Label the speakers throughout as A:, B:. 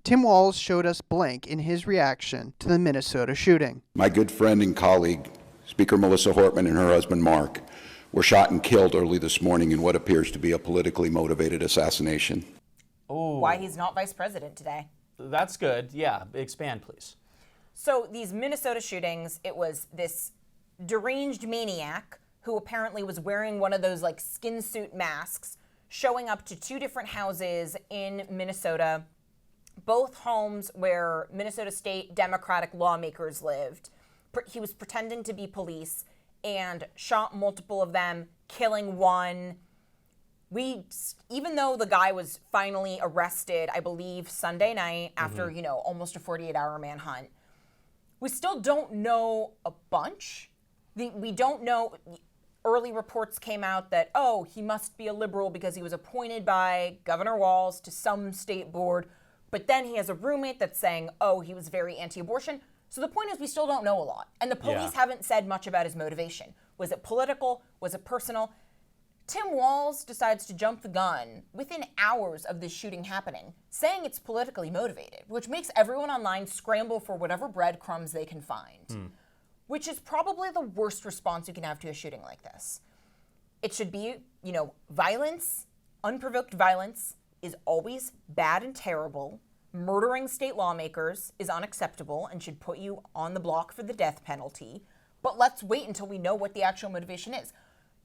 A: Tim Walz showed us blank in his reaction to the Minnesota shooting.
B: My good friend and colleague, Speaker Melissa Hortman, and her husband Mark were shot and killed early this morning in what appears to be a politically motivated assassination.
C: Ooh.
D: Why he's not vice president today.
C: That's good. Yeah, expand, please.
D: So these Minnesota shootings, it was this deranged maniac who apparently was wearing one of those like skin suit masks, showing up to 2 different houses in Minnesota, both homes where Minnesota State Democratic lawmakers lived. He was pretending to be police and shot multiple of them, killing one. Even though the guy was finally arrested, I believe Sunday night after, almost a 48-hour manhunt, we still don't know a bunch. We don't know. Early reports came out that, he must be a liberal because he was appointed by Governor Walz to some state board. But then he has a roommate that's saying, he was very anti-abortion. So the point is we still don't know a lot. And the police haven't said much about his motivation. Was it political? Was it personal? Tim Walz decides to jump the gun within hours of this shooting happening, saying it's politically motivated, which makes everyone online scramble for whatever breadcrumbs they can find, which is probably the worst response you can have to a shooting like this. It should be, violence, unprovoked violence is always bad and terrible. Murdering state lawmakers is unacceptable and should put you on the block for the death penalty. But let's wait until we know what the actual motivation is.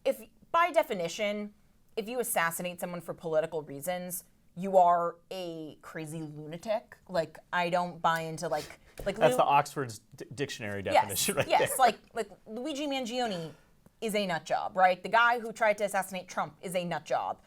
D: If, by definition, if you assassinate someone for political reasons, you are a crazy lunatic. Like, I don't buy into
C: That's the Oxford's dictionary definition right there.
D: Yes, like Luigi Mangione is a nut job, right? The guy who tried to assassinate Trump is a nut job.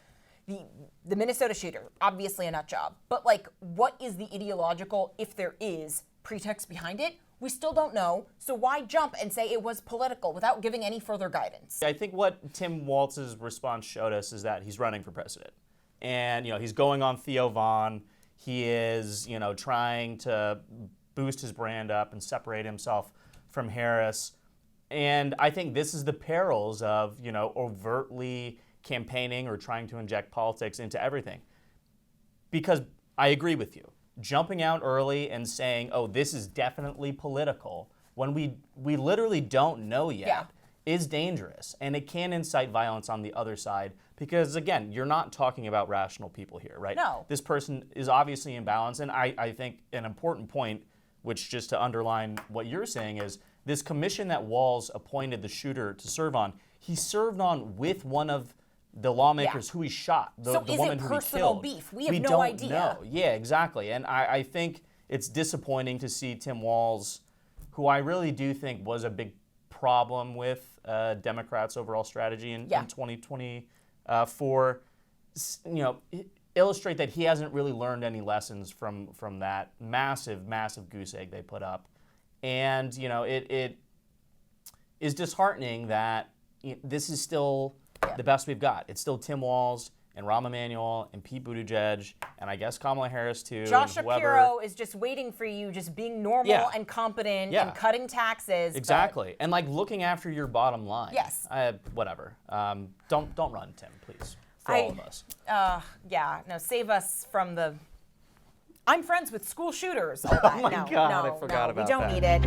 D: The Minnesota shooter, obviously a nut job. But what is the ideological, if there is, pretext behind it? We still don't know. So why jump and say it was political without giving any further guidance?
C: I think what Tim Walz's response showed us is that he's running for president. And, he's going on Theo Vaughn. He is, trying to boost his brand up and separate himself from Harris. And I think this is the perils of, overtly campaigning or trying to inject politics into everything. Because I agree with you. Jumping out early and saying, this is definitely political, when we literally don't know yet, is dangerous. And it can incite violence on the other side. Because, again, you're not talking about rational people here, right?
D: No.
C: This person is obviously imbalanced. And I think an important point, which just to underline what you're saying, is this commission that Walz appointed the shooter to serve on, he served on with one of the lawmakers who he shot, the woman who he killed. So is it
D: personal beef? We have no idea.
C: Know. Yeah, exactly. And I think it's disappointing to see Tim Walz, who I really do think was a big problem with Democrats' overall strategy in 2024, illustrate that he hasn't really learned any lessons from that massive, massive goose egg they put up. And, it is disheartening that this is still the best we've got. It's still Tim Walz and Rahm Emanuel and Pete Buttigieg and I guess Kamala Harris too.
D: Josh Shapiro is just waiting for you, just being normal and competent and cutting taxes.
C: Exactly. And looking after your bottom line.
D: Yes.
C: Whatever. Don't run, Tim, please. For all of us.
D: Save us from the I'm friends with school shooters. All that.
C: Oh my God, I forgot about that.
D: We don't need it.